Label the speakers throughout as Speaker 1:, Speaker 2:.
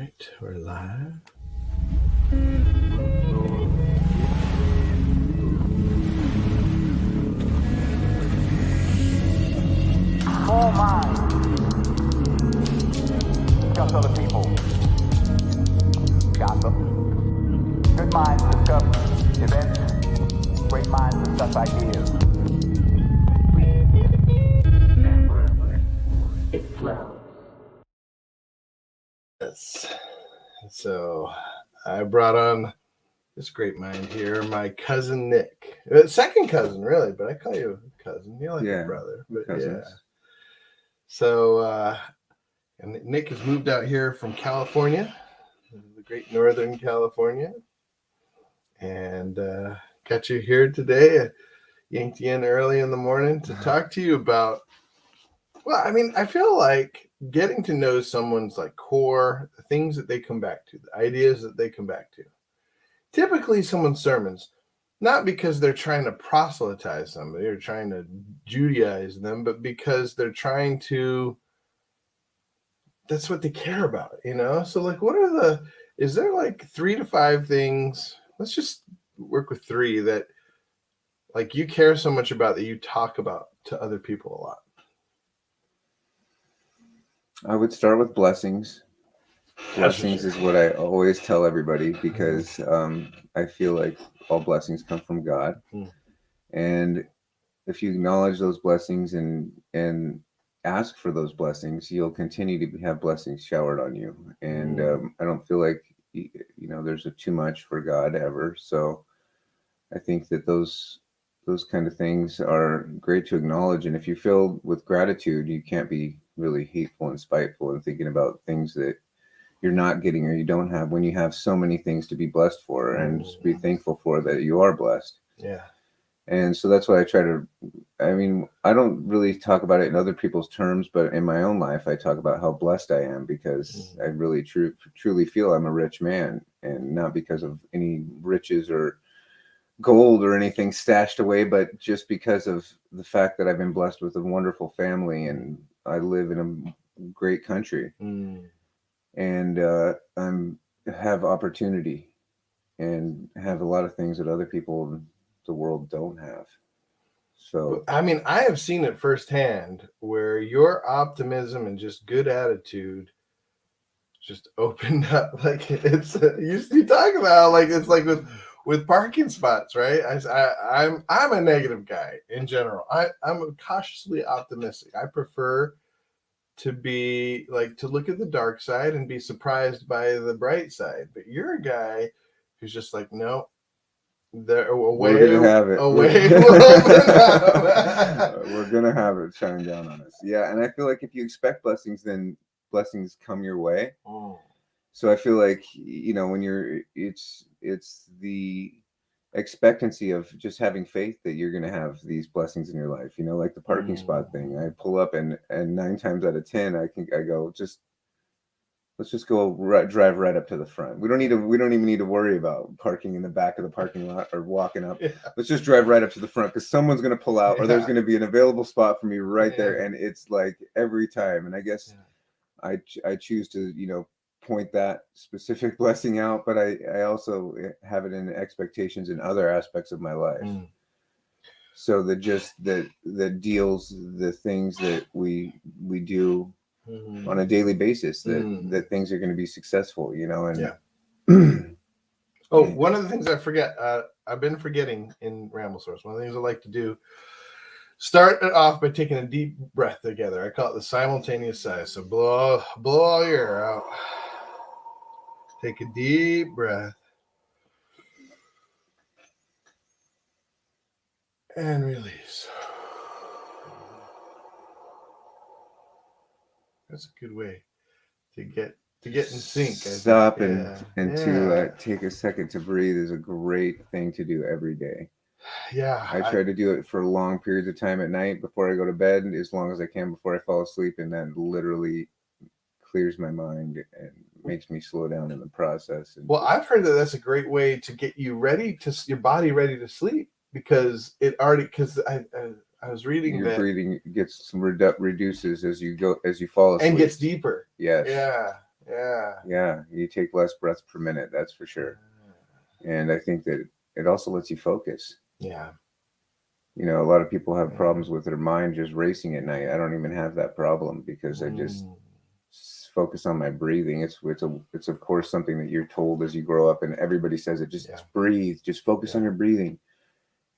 Speaker 1: right, we're live.
Speaker 2: Full minds discuss other people. Gossip. Good minds discuss events. Great minds discuss ideas.
Speaker 1: Yes. So I brought on this great mind here, my cousin Nick. Second cousin, really, but I call you cousin. You're like a brother. But cousins. Yeah. So and Nick has moved out here from California, the great Northern California. And got you here today. Yanked you in early in the morning to talk to you about, well, I mean, I feel like getting to know someone's like core, the things that they come back to, the ideas that they come back to. Typically someone's sermons, not because they're trying to proselytize somebody or trying to Judaize them, but because they're trying to, that's what they care about, you know? So like, is there like 3 to 5 things, let's just work with 3 that like you care so much about that you talk about to other people a lot?
Speaker 3: I would start with blessings. Blessings is what I always tell everybody because I feel like all blessings come from God. And if you acknowledge those blessings and ask for those blessings, you'll continue to have blessings showered on you. And I don't feel like, there's too much for God ever. So I think that those kind of things are great to acknowledge. And if you're filled with gratitude, you can't be really hateful and spiteful and thinking about things that you're not getting or you don't have when you have so many things to be blessed for and be thankful for that you are blessed.
Speaker 1: Yeah.
Speaker 3: And so that's why I try to, I don't really talk about it in other people's terms, but in my own life, I talk about how blessed I am because I really truly feel I'm a rich man, and not because of any riches or gold or anything stashed away, but just because of the fact that I've been blessed with a wonderful family and I live in a great country and have opportunity and have a lot of things that other people in the world don't have. So
Speaker 1: I mean, I have seen it firsthand where your optimism and just good attitude just opened up. Like it's you talk about like it's like with parking spots, right? I'm a negative guy in general. I'm cautiously optimistic. I prefer to be like to look at the dark side and be surprised by the bright side. But you're a guy who's just like, no,
Speaker 3: we're gonna have it. We're gonna have it shine down on us. Yeah, and I feel like if you expect blessings, then blessings come your way. So I feel like when it's the expectancy of just having faith that you're going to have these blessings in your life, like the parking spot thing. I pull up and 9 times out of 10 I go, let's just go drive right up to the front. We don't even need to worry about parking in the back of the parking lot or walking up. Let's just drive right up to the front because someone's going to pull out or there's going to be an available spot for me right there. And it's like every time. And I guess I choose to point that specific blessing out, but I also have it in expectations in other aspects of my life. So that deals the things that we do on a daily basis, that things are going to be successful, and
Speaker 1: one of the things I forget, I've been forgetting in Ramble Source, one of the things I like to do, start it off by taking a deep breath together. I call it the simultaneous sigh. So blow all your air out. Take a deep breath. And release. That's a good way to get in sync.
Speaker 3: Stop and to take a second to breathe is a great thing to do every day.
Speaker 1: Yeah.
Speaker 3: I try to do it for long periods of time at night before I go to bed, as long as I can before I fall asleep, and that literally clears my mind and makes me slow down in the process. And
Speaker 1: I've heard that that's a great way to get you ready your body ready to sleep, because I was reading
Speaker 3: your
Speaker 1: that
Speaker 3: breathing gets some reduces as you fall asleep
Speaker 1: and gets deeper.
Speaker 3: Yes.
Speaker 1: Yeah.
Speaker 3: Yeah, you take less breaths per minute, that's for sure. And I think that it also lets you focus.
Speaker 1: Yeah.
Speaker 3: You know, a lot of people have problems with their mind just racing at night. I don't even have that problem because I just focus on my breathing. It's of course something that you're told as you grow up, and everybody says it. Just breathe, just focus on your breathing.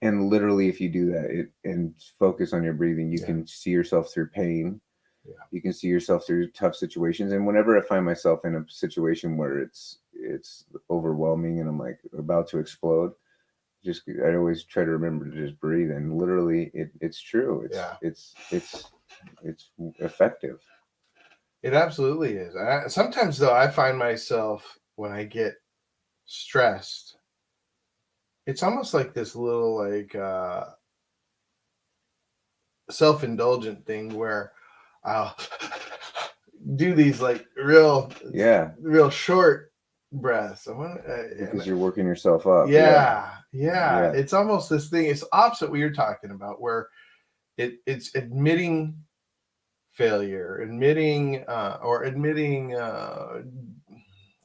Speaker 3: And literally, if you do that and focus on your breathing, you can see yourself through pain.
Speaker 1: Yeah.
Speaker 3: You can see yourself through tough situations. And whenever I find myself in a situation where it's overwhelming and I'm like about to explode, I always try to remember to just breathe. And literally, it's true. It's effective.
Speaker 1: It absolutely is. Sometimes though, I find myself when I get stressed, it's almost like this little like self-indulgent thing where I'll do these like real short breaths.
Speaker 3: Because you're working yourself up.
Speaker 1: Yeah. It's almost this thing. It's opposite what you're talking about, where it's admitting failure, admitting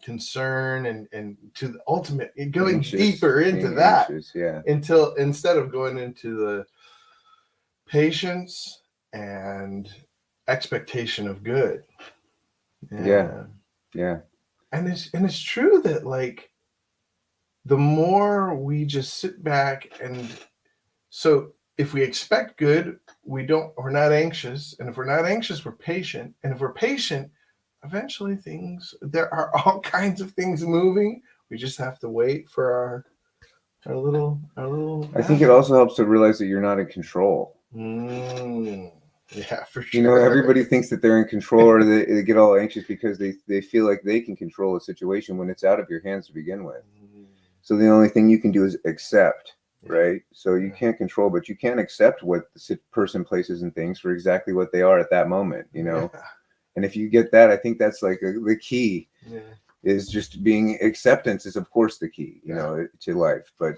Speaker 1: concern, and to the ultimate, going deeper into that, until instead of going into the patience and expectation of good.
Speaker 3: Yeah.
Speaker 1: And it's true that like the more we just sit back, and so if we expect good, we're not anxious, and if we're not anxious, we're patient, and if we're patient, eventually there are all kinds of things moving. We just have to wait for our little
Speaker 3: I think it also helps to realize that you're not in control.
Speaker 1: Yeah, for sure.
Speaker 3: You know, everybody thinks that they're in control, or they get all anxious because they feel like they can control a situation when it's out of your hands to begin with. So the only thing you can do is accept, right? So you can't control, but you can accept what the person, places, and things for exactly what they are at that moment, you know? And if you get that, I think that's like the key is just acceptance is of course the key, you know, to life, but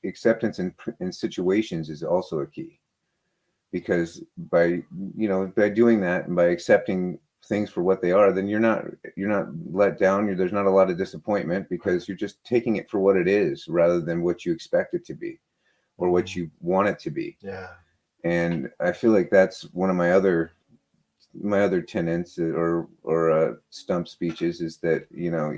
Speaker 3: acceptance in situations is also a key, because by doing that and by accepting things for what they are, then you're not let down. There's not a lot of disappointment because you're just taking it for what it is rather than what you expect it to be or what you want it to be.
Speaker 1: Yeah.
Speaker 3: And I feel like that's one of my other tenets or stump speeches is that, you know,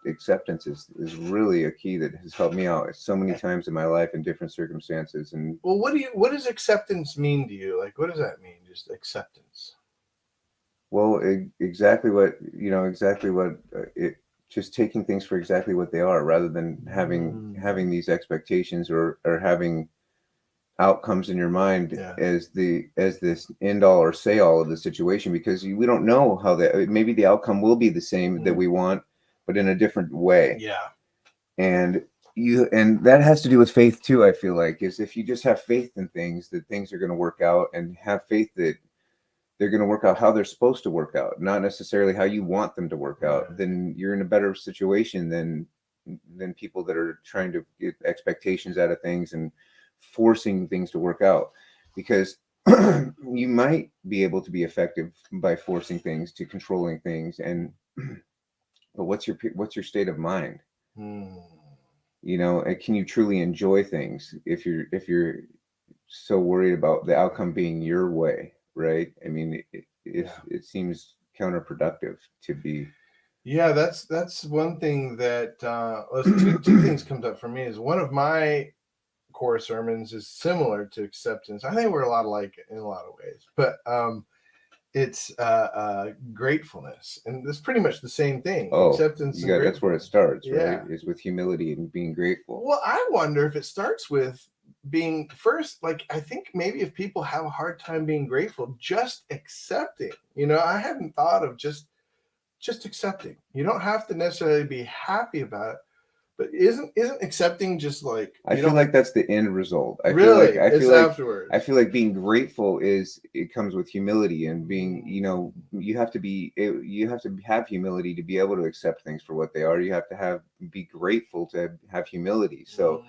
Speaker 3: acceptance is really a key that has helped me out so many times in my life in different circumstances. And
Speaker 1: well, what does acceptance mean to you? Like, what does that mean? Just acceptance.
Speaker 3: Well, exactly what just taking things for exactly what they are rather than having these expectations or having outcomes in your mind as this end all or say all of the situation, because we don't know how maybe the outcome will be the same that we want, but in a different way. And that has to do with faith too. I feel like is if you just have faith in things, that things are going to work out, and have faith that they're going to work out how they're supposed to work out, not necessarily how you want them to work out, then you're in a better situation than people that are trying to get expectations out of things and forcing things to work out, because you might be able to be effective by forcing things, to controlling things, but what's your state of mind? You know, and can you truly enjoy things if you're so worried about the outcome being your way, right? I mean, it seems counterproductive to be.
Speaker 1: Yeah, that's one thing that two things comes up for me. Is one of my core sermons is similar to acceptance. I think we're a lot alike in a lot of ways, but it's gratefulness, and it's pretty much the same thing. Acceptance.
Speaker 3: Yeah, that's where it starts, right? Is with humility and being grateful.
Speaker 1: Well, I wonder if it starts with being first, like, I think maybe if people have a hard time being grateful, just accepting. You know, I hadn't thought of just accepting. You don't have to necessarily be happy about it, but isn't accepting just like,
Speaker 3: I feel like that's the end result. I
Speaker 1: feel like
Speaker 3: afterwards. I feel like being grateful it comes with humility, and being, you know, you have to have humility to be able to accept things for what they are. You have to be grateful to have humility. So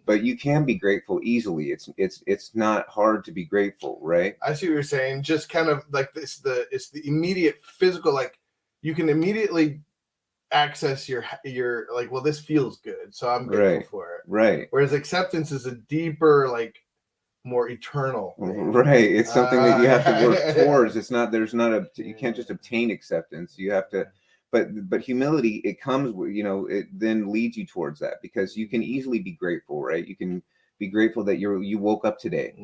Speaker 3: but you can be grateful easily. It's not hard to be grateful, right?
Speaker 1: I see what you're saying. Just kind of like it's the immediate physical, like you can immediately access your like, well, this feels good, so I'm grateful for it.
Speaker 3: Right.
Speaker 1: Whereas acceptance is a deeper, like, more eternal thing.
Speaker 3: Right. It's something that you have to work towards. It's not, you can't just obtain acceptance. You have to, but humility, it comes with, it then leads you towards that, because you can easily be grateful, right? You can be grateful that you woke up today.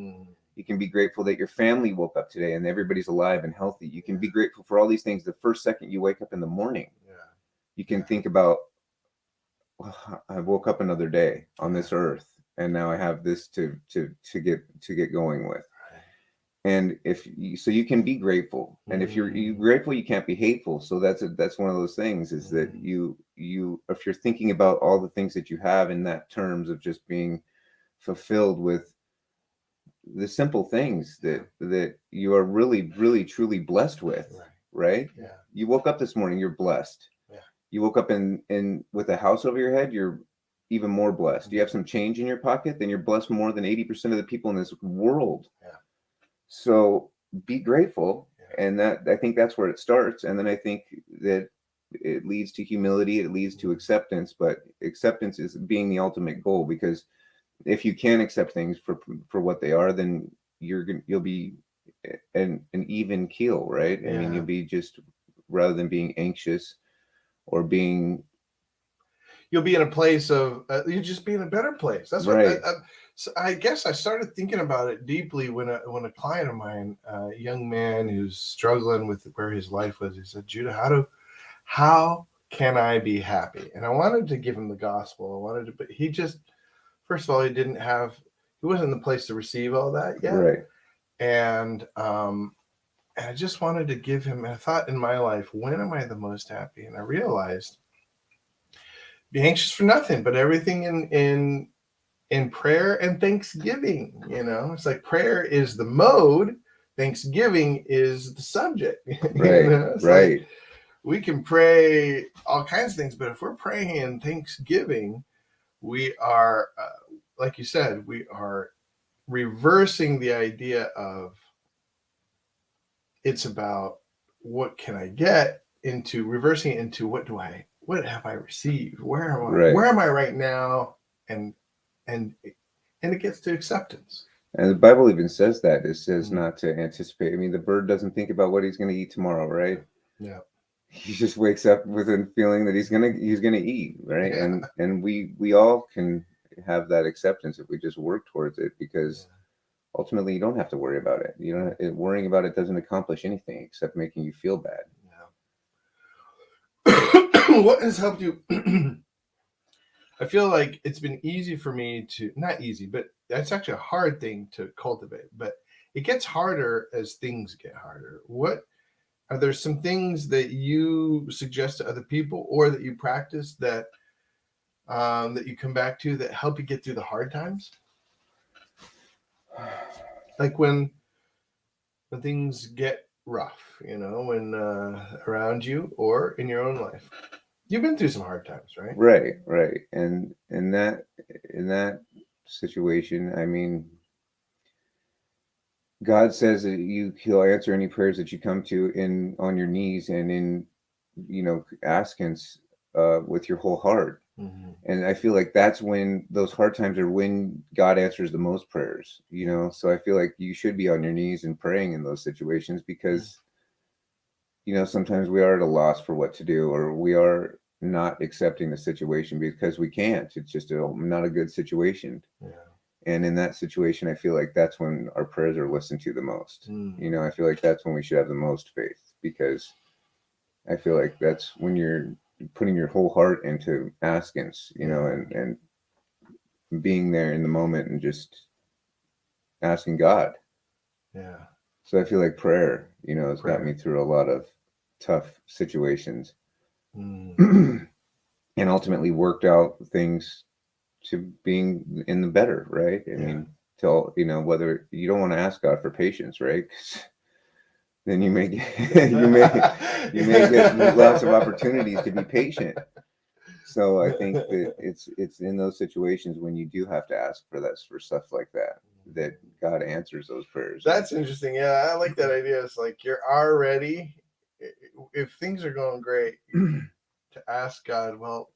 Speaker 3: You can be grateful that your family woke up today and everybody's alive and healthy. You can be grateful for all these things the first second you wake up in the morning. You can think about, well, I woke up another day on this earth, and now I have this to get going with. And so you can be grateful, and if you're grateful, you can't be hateful. So that's one of those things, is that you if you're thinking about all the things that you have in that terms of just being fulfilled with the simple things that you are really, really, truly blessed with, right? You woke up this morning, you're blessed. You woke up in with a house over your head, you're even more blessed. You have some change in your pocket, then you're blessed more than 80% of the people in this world. So be grateful. And that, I think that's where it starts. And then I think that it leads to humility, it leads to acceptance, but acceptance is being the ultimate goal, because if you can accept things for what they are, then you'll be an even keel, right? I mean, you'll be just, rather than being anxious or being,
Speaker 1: you'll be in a place of you just be in a better place. That's what so I guess I started thinking about it deeply when a client of mine, a young man who's struggling with where his life was, he said, Judah, how can I be happy? And I wanted to give him the gospel. But he just, first of all, he wasn't in the place to receive all that yet.
Speaker 3: Right.
Speaker 1: And I just wanted to give him, I thought in my life, when am I the most happy? And I realized, be anxious for nothing, but everything in prayer and thanksgiving. It's like prayer is the mode, Thanksgiving is the subject.
Speaker 3: Right.
Speaker 1: Like, we can pray all kinds of things, but if we're praying in thanksgiving, we are, like you said, we are reversing the idea of it's about what can I get, into reversing it into what have I received? Where am I right now? And it gets to acceptance.
Speaker 3: And the Bible even says that. It says not to anticipate. I mean, the bird doesn't think about what he's going to eat tomorrow, right?
Speaker 1: Yeah.
Speaker 3: He just wakes up with a feeling that he's gonna eat, right? Yeah. And we all can have that acceptance if we just work towards it, because ultimately you don't have to worry about it. Worrying about it doesn't accomplish anything except making you feel bad.
Speaker 1: What has helped you? I feel like it's been easy for me to, not easy, but that's actually a hard thing to cultivate, but it gets harder as things get harder. Are there some things that you suggest to other people, or that you practice that you come back to, that help you get through the hard times? Like when things get rough, when around you or in your own life. You've been through some hard times, right?
Speaker 3: Right. And in that situation, I mean, God says that He'll answer any prayers that you come to on your knees and in, askance with your whole heart. Mm-hmm. And I feel like that's when those hard times are when God answers the most prayers, So I feel like you should be on your knees and praying in those situations, because, sometimes we are at a loss for what to do, or we are not accepting the situation because we can't. It's just not a good situation. Yeah. And in that situation, I feel like that's when our prayers are listened to the most. I feel like that's when we should have the most faith, because I feel like that's when you're putting your whole heart into askance, and being there in the moment and just asking God. Yeah. So I feel like prayer, has got me through a lot of tough situations, and ultimately worked out things to being in the better, right? I mean, whether you don't want to ask God for patience, right? 'Cause then you may get lots of opportunities to be patient. So I think that it's in those situations when you do have to ask for stuff like that God answers those prayers.
Speaker 1: That's interesting. Yeah, I like that idea. It's like you're already if things are going great, to ask God, well,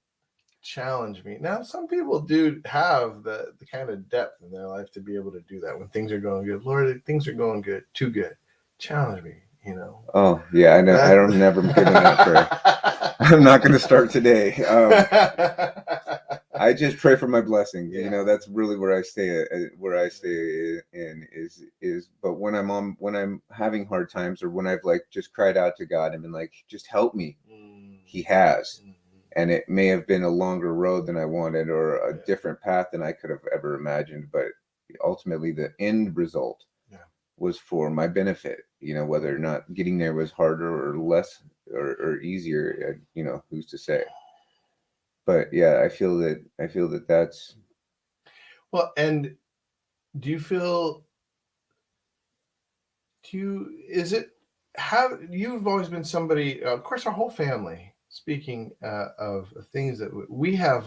Speaker 1: challenge me. Now, some people do have the kind of depth in their life to be able to do that when things are going good. Lord, things are going good, too good. Challenge me, you know.
Speaker 3: Oh yeah, I know. I don't never given that prayer. I'm not going to start today. I just pray for my blessings.
Speaker 1: Yeah.
Speaker 3: You know, that's really where I stay. Where I stay in is. But when I'm having hard times, or when I've like just cried out to God and been like, just help me, He has. And it may have been a longer road than I wanted, or a different path than I could have ever imagined. But ultimately, the end result was for my benefit. You know, whether or not getting there was harder or less or easier, you know, who's to say? But yeah, I feel that that's
Speaker 1: well. And do you feel? Is it how you've always been somebody? Of course, our whole family. Speaking of things that we have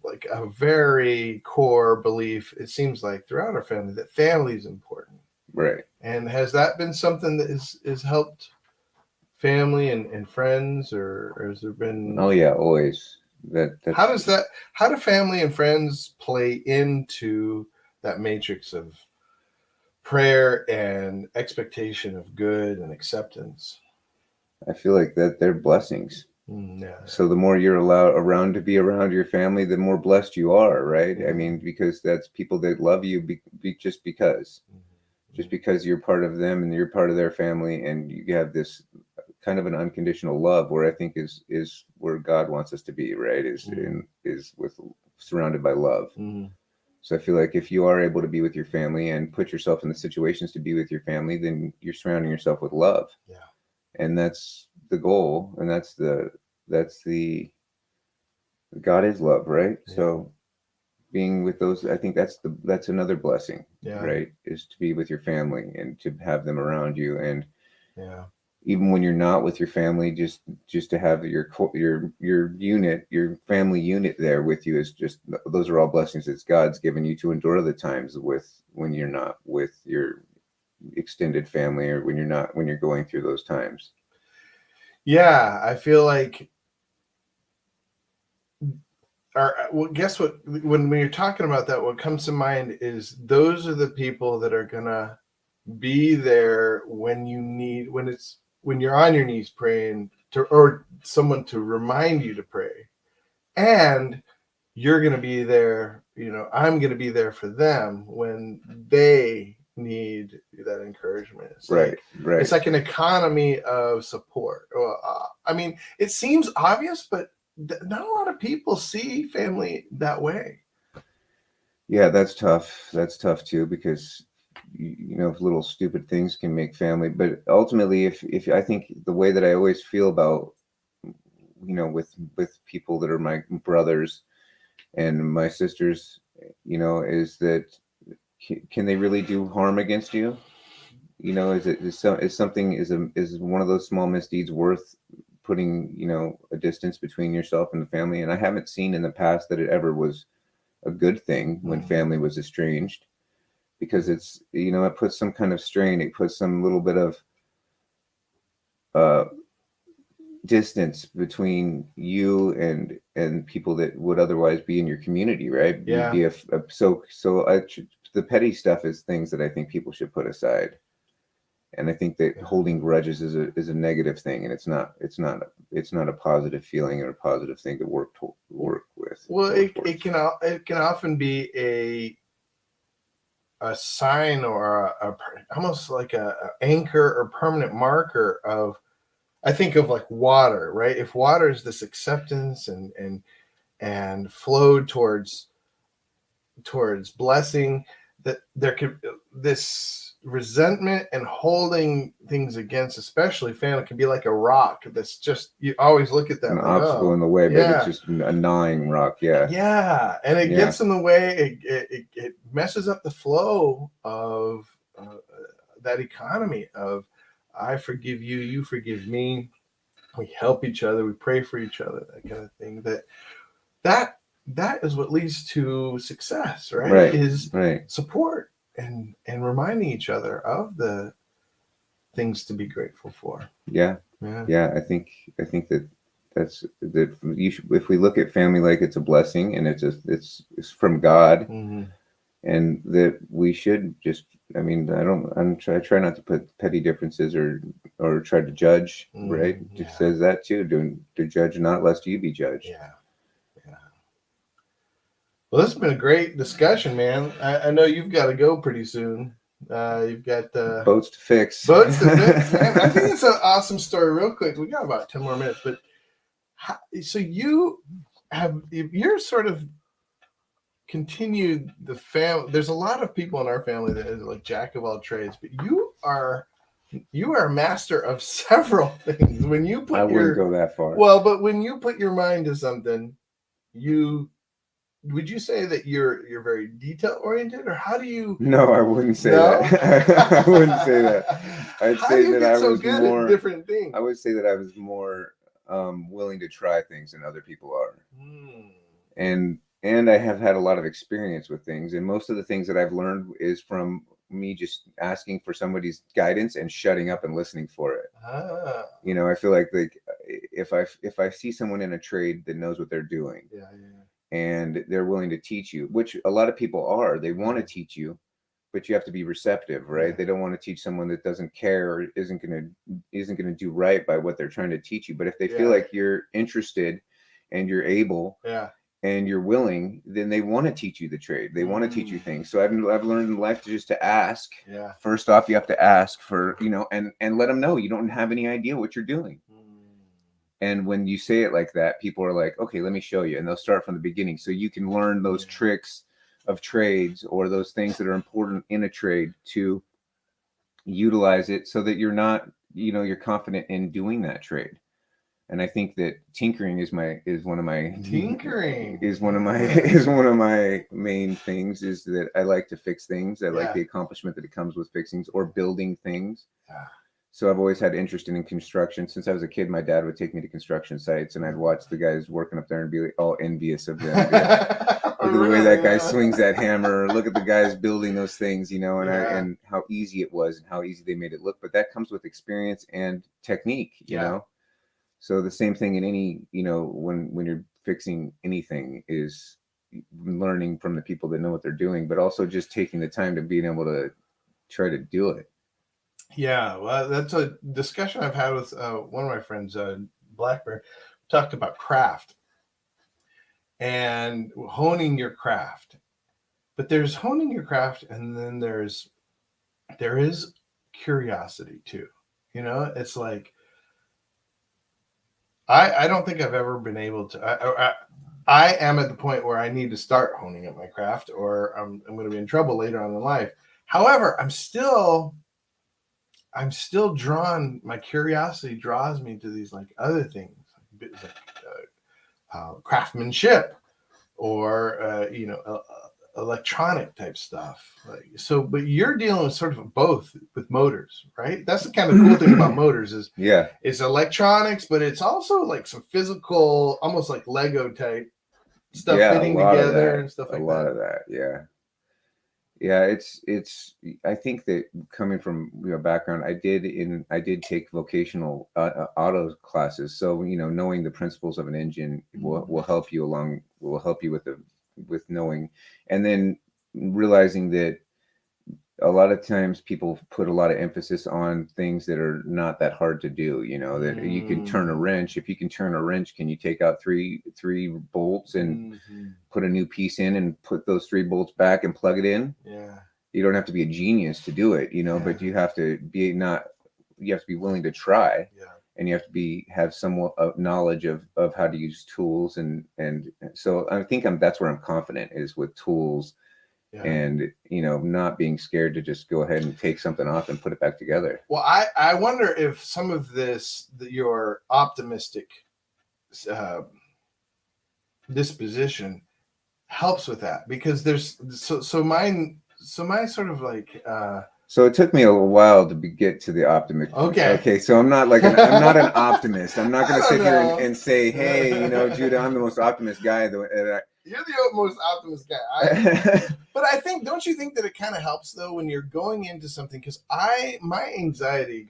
Speaker 1: like a very core belief. It seems like throughout our family that family is important.
Speaker 3: right.
Speaker 1: And has that been something that is helped family and friends, or has there been?
Speaker 3: Oh yeah, always.
Speaker 1: How do family and friends play into that matrix of prayer and expectation of good and acceptance?
Speaker 3: I feel like that they're blessings.
Speaker 1: Yeah.
Speaker 3: So the more you're allowed around to be around your family, the more blessed you are, right? I mean, because that's people that love you just because you're part of them and you're part of their family, and you have this kind of an unconditional love, where I think is where God wants us to be, right? Is with surrounded by love. So I feel like if you are able to be with your family and put yourself in the situations to be with your family, then you're surrounding yourself with love.
Speaker 1: Yeah.
Speaker 3: And that's the goal, and that's the God is love, right?
Speaker 1: Yeah.
Speaker 3: So being with those, I think that's another blessing,
Speaker 1: Yeah.
Speaker 3: right? Is to be with your family and to have them around you. And
Speaker 1: Yeah.
Speaker 3: even when you're not with your family, just to have your unit, your family unit there with you, is just, those are all blessings that God's given you to endure the times when you're not with your extended family, or when you're going through those times.
Speaker 1: Yeah, I feel like, well, guess what? When you're talking about that, what comes to mind is those are the people that are gonna be there when you need, when you're on your knees praying or someone to remind you to pray, and you're gonna be there. You know, I'm gonna be there for them when they need that encouragement. It's
Speaker 3: Right.
Speaker 1: It's like an economy of support. I mean, it seems obvious, but not a lot of people see family that way.
Speaker 3: Yeah, that's tough. That's tough too, because you know, little stupid things can make family. But ultimately, if I think the way that I always feel about, you know, with people that are my brothers and my sisters, you know, is that can they really do harm against you? You know, is one of those small misdeeds worth putting, you know, a distance between yourself and the family? And I haven't seen in the past that it ever was a good thing when family was estranged, because it's, you know, it puts some kind of strain, it puts some little bit of distance between you and people that would otherwise be in your community, right?
Speaker 1: Yeah.
Speaker 3: Be the petty stuff is things that I think people should put aside. And I think that holding grudges is a negative thing, and it's not a positive feeling or a positive thing to work with.
Speaker 1: Well, it can often be a sign, or almost like a anchor or permanent marker of, I think of like water, right? If water is this acceptance and flow towards blessing, that there could, this resentment and holding things against, especially family, can be like a rock that's just, you always look at that
Speaker 3: an
Speaker 1: like,
Speaker 3: obstacle in the way, but it's just a gnawing rock.
Speaker 1: Yeah, and it gets in the way. It messes up the flow of that economy of, I forgive you, you forgive me. We help each other, we pray for each other, that kind of thing. That is what leads to success, right? Is support and reminding each other of things to be grateful for.
Speaker 3: Yeah. I think that's that you should, if we look at family like it's a blessing and it's from God, and that we should just, I mean, I try not to put petty differences or try to judge, right? It just says that too, to judge not lest you be judged.
Speaker 1: Yeah. Well, this has been a great discussion, man. I know you've got to go pretty soon. You've got
Speaker 3: boats to fix.
Speaker 1: Boats to fix. Man, I think it's an awesome story. Real quick, we got about 10 more minutes, but so you're sort of continued the family. There's a lot of people in our family that is like jack of all trades, but you are a master of several things. When you put
Speaker 3: wouldn't go that far.
Speaker 1: Well, but when you put your mind to something, would you say that you're very detail oriented, or how do you?
Speaker 3: No, I wouldn't say that. I wouldn't say that. I'd say that I was more
Speaker 1: at different things.
Speaker 3: I would say that I was more willing to try things than other people are, and I have had a lot of experience with things, and most of the things that I've learned is from me just asking for somebody's guidance and shutting up and listening for it. You know, I feel like if I see someone in a trade that knows what they're doing, and they're willing to teach you, which a lot of people are, they want to teach you, but you have to be receptive, right? They don't want to teach someone that doesn't care or isn't going to do right by what they're trying to teach you. But if they feel like you're interested and you're able, and you're willing, then they want to teach you the trade. They want to teach you things. So I've learned in life to ask. First off, you have to ask for, and let them know you don't have any idea what you're doing. And when you say it like that, people are like, okay, let me show you. And they'll start from the beginning. So you can learn those tricks of trades or those things that are important in a trade to utilize it so that you're not, you're confident in doing that trade. And I think that tinkering is one of my main things, is that I like to fix things. I like the accomplishment that it comes with fixings or building things. So I've always had interest in construction. Since I was a kid, my dad would take me to construction sites, and I'd watch the guys working up there and be all envious of them. Look at the way that guy swings that hammer. Look at the guys building those things, and how easy it was and how easy they made it look. But that comes with experience and technique, you know. So the same thing in any, when you're fixing anything, is learning from the people that know what they're doing, but also just taking the time to being able to try to do it.
Speaker 1: Yeah, well, that's a discussion I've had with one of my friends, Blackburn. Talked about craft and honing your craft. But there's honing your craft, and then there is curiosity too. It's like, I don't think I've ever been able to. I am at the point where I need to start honing up my craft, or I'm going to be in trouble later on in life. However, I'm still drawn. My curiosity draws me to these like other things, like craftsmanship, or electronic type stuff. But you're dealing with sort of both with motors, right? That's the kind of cool thing about motors is it's electronics, but it's also like some physical, almost like Lego type stuff fitting together and stuff like that.
Speaker 3: A lot of that, yeah. It's. I think that coming from background, I did take vocational auto classes, so knowing the principles of an engine will help you along. Will help you with knowing, and then realizing that a lot of times people put a lot of emphasis on things that are not that hard to do. That you can turn a wrench. If you can turn a wrench, can you take out three bolts and put a new piece in and put those 3 bolts back and plug it in? You don't have to be a genius to do it, but you have to be willing to try. And you have to have somewhat of knowledge of how to use tools, and so I think that's where I'm confident, is with tools, and not being scared to just go ahead and take something off and put it back together.
Speaker 1: Well, I wonder if some of this, your optimistic disposition helps with that, because there's my sort of like.
Speaker 3: So it took me a while to get to the optimist. Okay. So I'm not I'm not an optimist. I'm not going to sit here and say, hey, Judah, I'm the most optimist guy.
Speaker 1: You're the most optimist guy. But I think, don't you think that it kind of helps though when you're going into something? Because my anxiety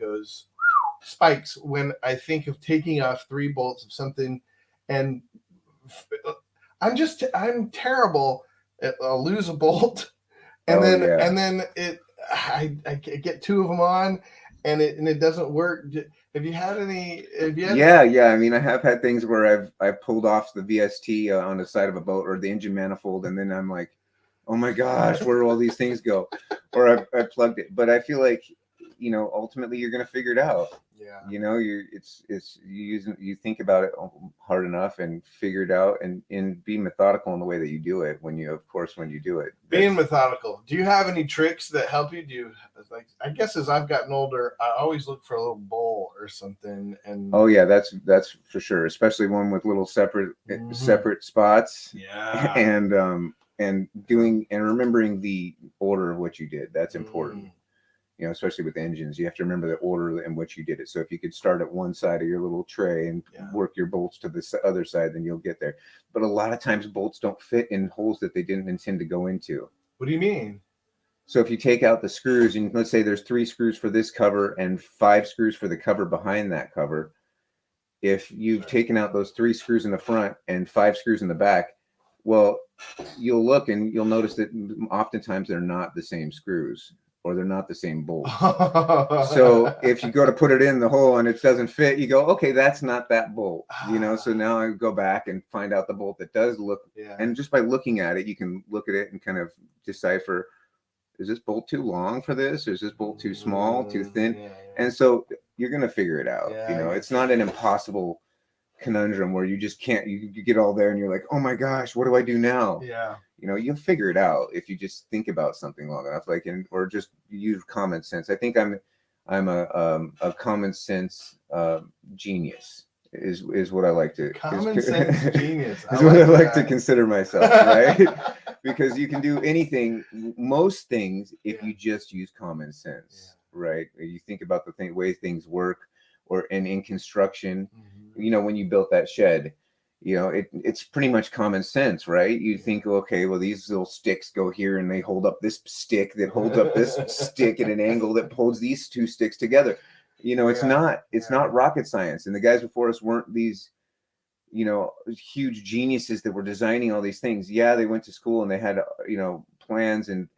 Speaker 1: spikes when I think of taking off 3 bolts of something, and I'm terrible. I'll lose a bolt, and then I get 2 of them on, and it doesn't work. Have you had any?
Speaker 3: Yeah. I mean, I have had things where I've pulled off the VST on the side of a boat or the engine manifold, and then I'm like, oh my gosh, where do all these things go? Or I plugged it, but I feel like, ultimately you're gonna figure it out.
Speaker 1: Yeah.
Speaker 3: You think about it hard enough and figure it out, and be methodical in the way that you do it. When you do it,
Speaker 1: being methodical. Do you have any tricks that help you? I guess as I've gotten older, I always look for a little bowl or something. And
Speaker 3: oh yeah, that's for sure. Especially one with little separate spots.
Speaker 1: Yeah.
Speaker 3: And remembering the order of what you did. That's important. Especially with engines, you have to remember the order in which you did it. So if you could start at one side of your little tray and work your bolts to the other side, then you'll get there. But a lot of times bolts don't fit in holes that they didn't intend to go into.
Speaker 1: What do you mean?
Speaker 3: So if you take out the screws, and let's say there's 3 screws for this cover and 5 screws for the cover behind that cover, if you've taken out those 3 screws in the front and 5 screws in the back, well, you'll look and you'll notice that oftentimes they're not the same screws, or they're not the same bolt. So if you go to put it in the hole and it doesn't fit, you go, okay, that's not that bolt. So now I go back and find out the bolt that does look, and just by looking at it, you can look at it and kind of decipher, is this bolt too long for this? Or is this bolt too small, too thin?
Speaker 1: Yeah.
Speaker 3: And so you're going to figure it out. It's not an impossible conundrum where you just can't, you get all there and you're like, oh my gosh, what do I do now?
Speaker 1: Yeah.
Speaker 3: You'll figure it out if you just think about something long enough, or just use common sense. I think I'm a common sense genius is what I like to
Speaker 1: common sense genius.
Speaker 3: Is what I like to consider myself, right? Because you can do anything, most things, if you just use common sense, right? You think about the way things work, or in construction. When you built that shed, it's pretty much common sense, right? You think, okay, well, these little sticks go here and they hold up this stick that holds up this stick at an angle that holds these 2 sticks together. It's not rocket science. And the guys before us weren't these, huge geniuses that were designing all these things. Yeah, they went to school and they had, plans and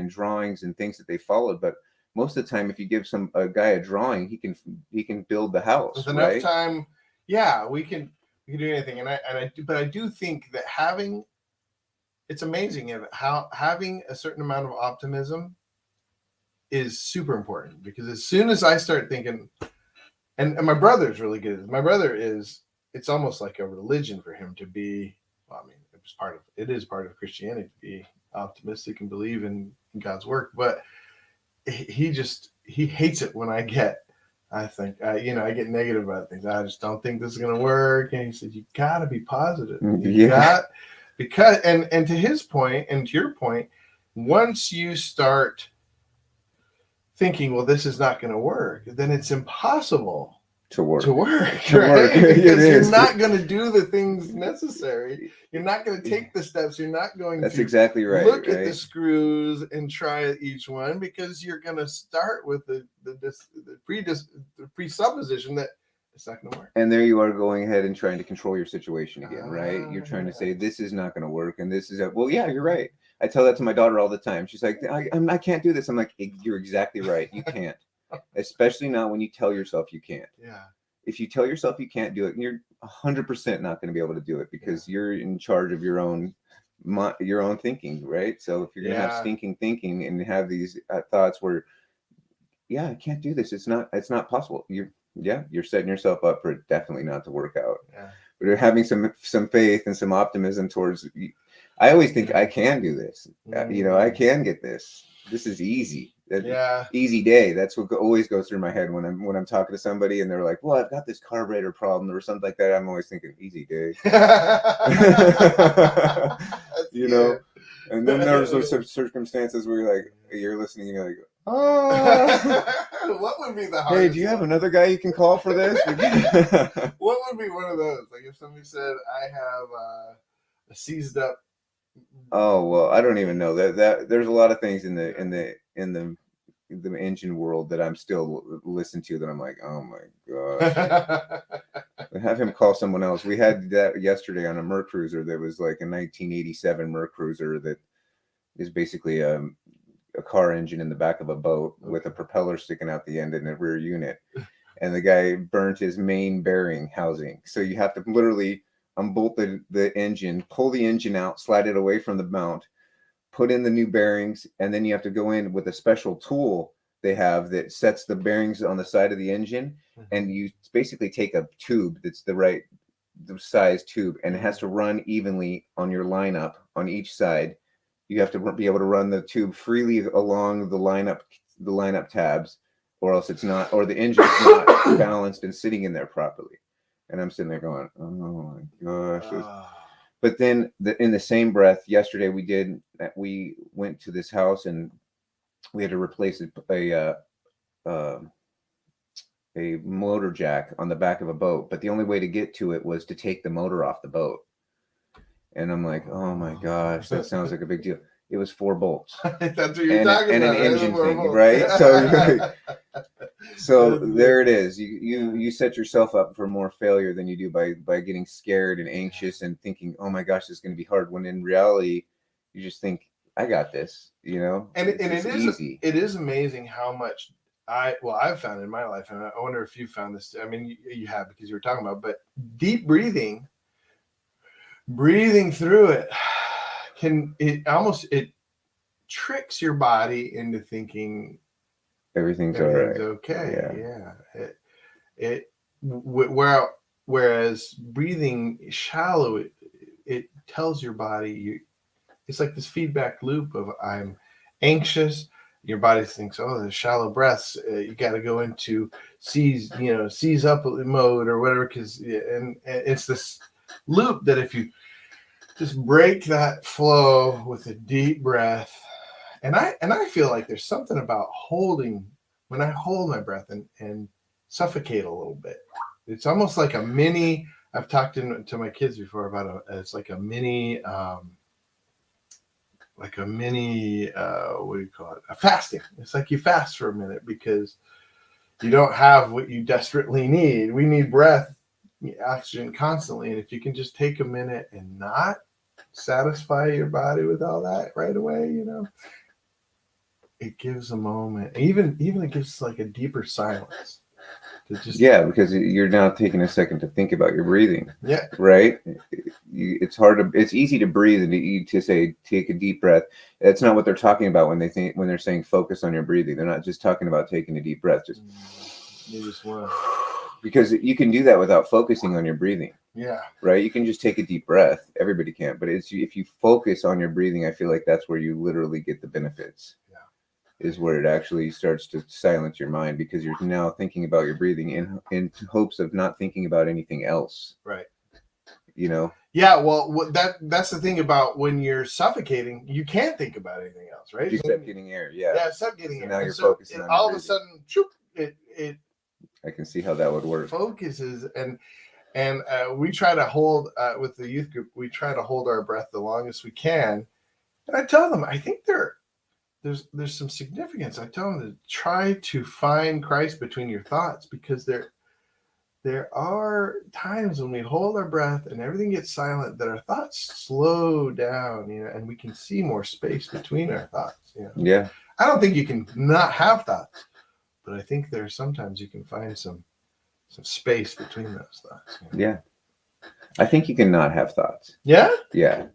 Speaker 3: drawings and things that they followed. But most of the time, if you give a guy a drawing, he can build the house.
Speaker 1: With enough time, we can do anything. But I do think that it's amazing how having a certain amount of optimism is super important, because as soon as I start thinking, and my brother's really good. My brother it's almost like a religion for him to be, it is part of Christianity to be optimistic and believe in God's work. But he hates it when I get negative about things. I just don't think this is going to work. And he said, you got to be positive. Because to his point and to your point, once you start thinking, well, this is not going to work, then it's impossible to work. Because you're not going to do the things necessary. You're not going to take the steps. You're not going
Speaker 3: That's
Speaker 1: to
Speaker 3: exactly right.
Speaker 1: Look at the screws and try each one, because you're going to start with the presupposition that it's not going to work.
Speaker 3: And there you are going ahead and trying to control your situation again, right? You're trying to say, this is not going to work. And this is well, yeah, you're right. I tell that to my daughter all the time. She's like, I can't do this. I'm like, you're exactly right. You can't. Especially not when you tell yourself you can't.
Speaker 1: Yeah.
Speaker 3: If you tell yourself you can't do it, you're 100% not going to be able to do it, because you're in charge of your own thinking, right? So if you're going to have stinking thinking and have these thoughts where, I can't do this. It's not possible. You're setting yourself up for it definitely not to work out. Yeah. But you're having some faith and some optimism towards. I always think I can do this. I can get this. This is easy. Easy day. That's what always goes through my head when I'm talking to somebody and they're like, well, I've got this carburetor problem or something like that. I'm always thinking, easy day. And then there's those circumstances where you're listening and you're like,
Speaker 1: what would be the hardest?
Speaker 3: Hey, do you have another guy you can call for this?
Speaker 1: What would be one of those? Like if somebody said, I have a seized up.
Speaker 3: Oh well, I don't even know that there's a lot of things in the engine world that I'm still listen to that I'm like, oh my gosh. Have him call someone else. We had that yesterday on a Mercruiser that was like a 1987 Mercruiser that is basically a car engine in the back of a boat with a propeller sticking out the end and a rear unit. And the guy burnt his main bearing housing. So you have to literally unbolt the engine, pull the engine out, slide it away from the mount, put in the new bearings, and then you have to go in with a special tool they have that sets the bearings on the side of the engine, and you basically take a tube that's the size tube, and it has to run evenly on your lineup on each side. You have to be able to run the tube freely along the lineup tabs, or else it's not, or the engine's not balanced and sitting in there properly. And I'm sitting there going, oh my gosh. But then in the same breath, yesterday we went to this house and we had to replace a motor jack on the back of a boat. But the only way to get to it was to take the motor off the boat. And I'm like, oh my gosh, that sounds like a big deal. It was 4 bolts.
Speaker 1: That's what you're talking
Speaker 3: and
Speaker 1: about.
Speaker 3: An engine thing, right? So there it is. You set yourself up for more failure than you do by getting scared and anxious and thinking, oh my gosh, this is going to be hard. When in reality, you just think, I got this, And it's easy.
Speaker 1: It is amazing how much I've found in my life, and I wonder if you found this. I mean, you have, because you were talking about, but deep breathing through it it tricks your body into thinking
Speaker 3: everything's all right.
Speaker 1: Okay. Yeah. Whereas breathing shallow, it tells your body it's like this feedback loop of I'm anxious. Your body thinks, oh, there's shallow breaths. You got to go into seize up mode or whatever. And it's this loop that if you just break that flow with a deep breath, and I feel like there's something about when I hold my breath and suffocate a little bit. It's almost like a mini. I've talked to my kids before about it's like a mini. What do you call it? A fasting. It's like you fast for a minute because you don't have what you desperately need. We need breath, oxygen constantly. And if you can just take a minute and not satisfy your body with all that right away, it gives a moment. Even it gives like a deeper silence.
Speaker 3: Because you're now taking a second to think about your breathing.
Speaker 1: Yeah.
Speaker 3: Right. It's easy to breathe and to say take a deep breath. That's not what they're talking about when they're saying focus on your breathing. They're not just talking about taking a deep breath. Because you can do that without focusing on your breathing.
Speaker 1: Yeah.
Speaker 3: Right. You can just take a deep breath. Everybody can, but if you focus on your breathing, I feel like that's where you literally get the benefits. Is where it actually starts to silence your mind, because you're now thinking about your breathing in hopes of not thinking about anything else.
Speaker 1: Right.
Speaker 3: Yeah.
Speaker 1: Well, that's the thing about when you're suffocating, you can't think about anything else, right?
Speaker 3: Except getting air. Yeah.
Speaker 1: Yeah, except getting air.
Speaker 3: Now you're focusing on
Speaker 1: all
Speaker 3: your
Speaker 1: of a
Speaker 3: breathing.
Speaker 1: sudden, it.
Speaker 3: I can see how that would work.
Speaker 1: Focuses and we try to hold with the youth group. We try to hold our breath the longest we can, and I tell them I think there's some significance. I tell them to try to find Christ between your thoughts, because there are times when we hold our breath and everything gets silent that our thoughts slow down, and we can see more space between our thoughts.
Speaker 3: Yeah.
Speaker 1: I don't think you can not have thoughts, but I think there's sometimes you can find some space between those thoughts.
Speaker 3: Yeah. I think you can not have thoughts.
Speaker 1: Yeah?
Speaker 3: Yeah.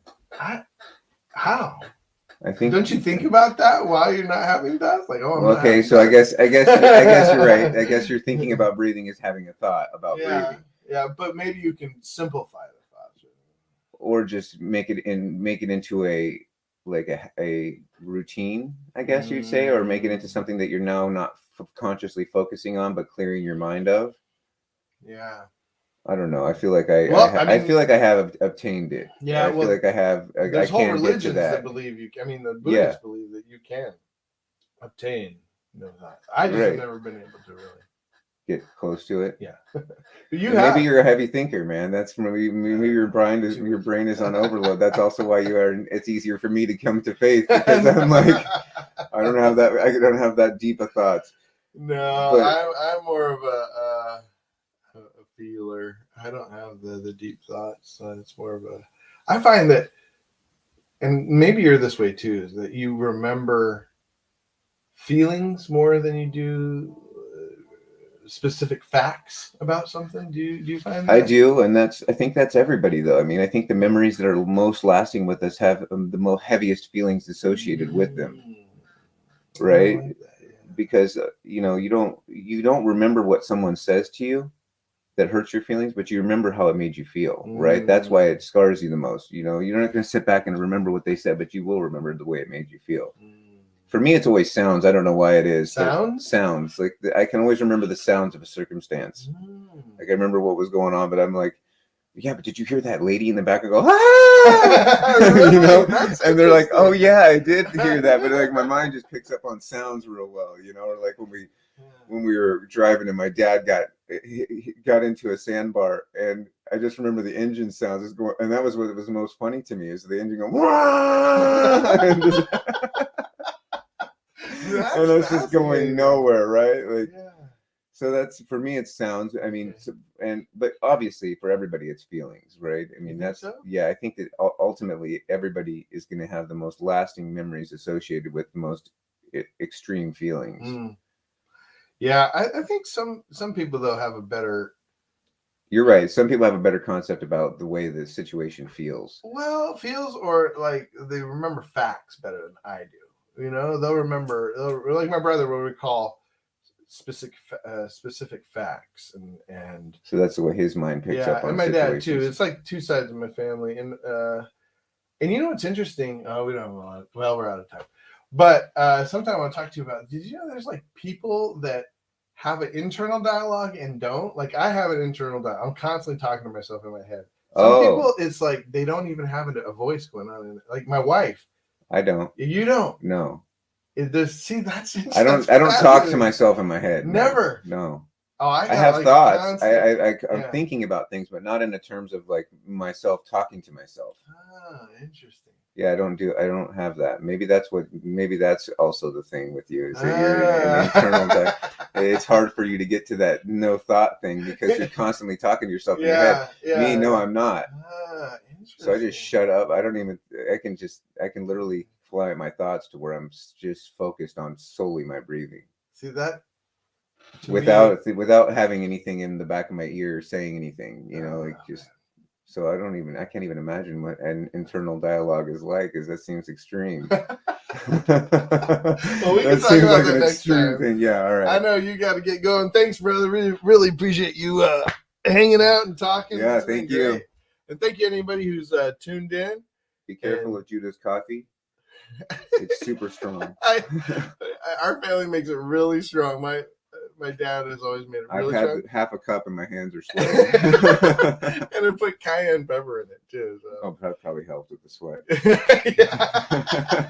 Speaker 1: How?
Speaker 3: I think.
Speaker 1: Don't you think about that while you're not having thoughts? Like,
Speaker 3: okay, so I guess you're right. I guess you're thinking about breathing as having a thought about breathing.
Speaker 1: Yeah, but maybe you can simplify the thoughts,
Speaker 3: or just make it into a routine, I guess you'd say, or make it into something that you're now not consciously focusing on, but clearing your mind of.
Speaker 1: Yeah.
Speaker 3: I don't know. I feel like I feel like I have obtained it.
Speaker 1: Yeah,
Speaker 3: I feel like I have.
Speaker 1: There's whole religions
Speaker 3: that
Speaker 1: believe you. I mean, the Buddhists believe that you can obtain that. I just have never been able to really.
Speaker 3: get close to it.
Speaker 1: Yeah.
Speaker 3: Maybe you're a heavy thinker, man. That's maybe your brain is on overload. That's also why it's easier for me to come to faith, because I'm like, I don't have that deep of thoughts.
Speaker 1: No, but I'm more of a feeler. I don't have the deep thoughts. So it's more of I find that, and maybe you're this way too, is that you remember feelings more than you do specific facts about something. Do you find that?
Speaker 3: I do, and I think that's everybody, though. I mean, I think the memories that are most lasting with us have the most heaviest feelings associated with them, right?
Speaker 1: I like that, yeah.
Speaker 3: Because you don't remember what someone says to you that hurts your feelings, but you remember how it made you feel, right? That's why it scars you the most. You're not going to sit back and remember what they said, but you will remember the way it made you feel. For me, it's always sounds. I don't know why it is. Sounds. Like I can always remember the sounds of a circumstance. Like I remember what was going on, but I'm like, yeah, but did you hear that lady in the back? I go, ah! And they're like, oh yeah, I did hear that, but like my mind just picks up on sounds real well, or like when we were driving and my dad got into a sandbar, and I just remember the engine sounds going, and that was what was most funny to me, is the engine going, and it's just going nowhere, right? Like, so that's, for me, it's sounds. I mean, but obviously for everybody, it's feelings, right? I mean, I think that ultimately everybody is going to have the most lasting memories associated with the most extreme feelings.
Speaker 1: Yeah, I think some people though have a better.
Speaker 3: You're right. Some people have a better concept about the way the situation feels.
Speaker 1: Well, or like they remember facts better than I do. They'll remember, like my brother will recall specific facts, and
Speaker 3: so that's the way his mind picks up on
Speaker 1: and my
Speaker 3: situations.
Speaker 1: dad too. It's like two sides of my family, and what's interesting? We don't have a lot. Well, we're out of time, but sometime I want to talk to you about. Did you know there's like people that have an internal dialogue and don't? Like I have an internal dialogue. I'm constantly talking to myself in my head. Some people, it's like they don't even have a voice going on in it. Like my wife.
Speaker 3: I don't.
Speaker 1: You don't?
Speaker 3: No.
Speaker 1: That's
Speaker 3: I don't talk to myself in my head.
Speaker 1: Never.
Speaker 3: No.
Speaker 1: Oh, I
Speaker 3: have thoughts. I'm thinking about things, but not in the terms of like myself talking to myself.
Speaker 1: Ah, interesting.
Speaker 3: Yeah, I don't have that. Maybe that's also the thing with you, is that you're an internal. It's hard for you to get to that no thought thing because you're constantly talking to yourself in your head. Me, no, I'm not. So I just shut up. I can literally fly my thoughts to where I'm just focused on solely my breathing.
Speaker 1: See that?
Speaker 3: Without having anything in the back of my ear saying anything, so I can't even imagine what an internal dialogue is like, because that seems extreme.
Speaker 1: Well, we can talk about that next time.
Speaker 3: Thing. Yeah, all right.
Speaker 1: I know you got to get going. Thanks, brother. Really, really appreciate you hanging out and talking.
Speaker 3: Yeah, thank you.
Speaker 1: Great. And thank you anybody who's tuned in.
Speaker 3: Be careful of Judah's coffee. It's super strong.
Speaker 1: Our family makes it really strong. My dad has always made it really strong.
Speaker 3: I've had half a cup and my hands are sweating.
Speaker 1: And I put cayenne pepper in it too. So.
Speaker 3: Oh, that probably helped with the sweat.
Speaker 1: Yeah.